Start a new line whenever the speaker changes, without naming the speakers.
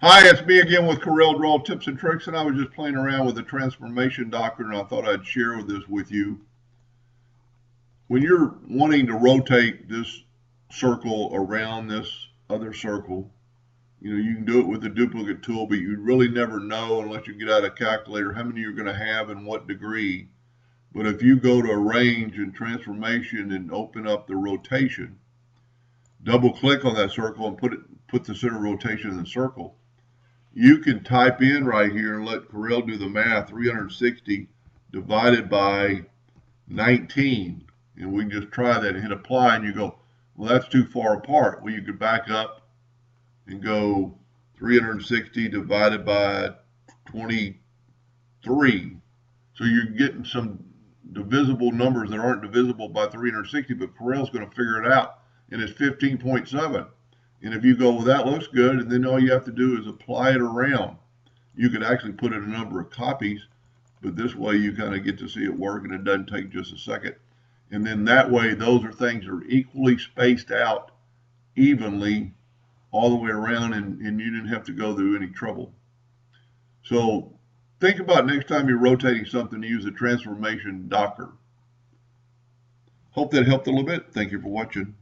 Hi, it's me again with Corel Draw Tips and Tricks, and I was just playing around with the transformation doctrine, and I thought I'd share this with you. When you're wanting to rotate this circle around this other circle, you can do it with a duplicate tool, but you really never know unless you get out a calculator how many you're going to have and what degree. But if you go to Arrange and Transformation and open up the rotation, double click on that circle and put the center rotation in the circle. You can type in right here and let Corel do the math, 360 divided by 19. And we can just try that and hit apply, and you go, well, that's too far apart. Well, you could back up and go 360 divided by 23. So you're getting some divisible numbers that aren't divisible by 360, but Corel's going to figure it out, and it's 15.7. And if you go, well, that looks good, and then all you have to do is apply it around. You could actually put in a number of copies, but this way you kind of get to see it work, and it doesn't take just a second. And then that way, those are things that are equally spaced out evenly all the way around, and you didn't have to go through any trouble. So think about next time you're rotating something to use the transformation docker. Hope that helped a little bit. Thank you for watching.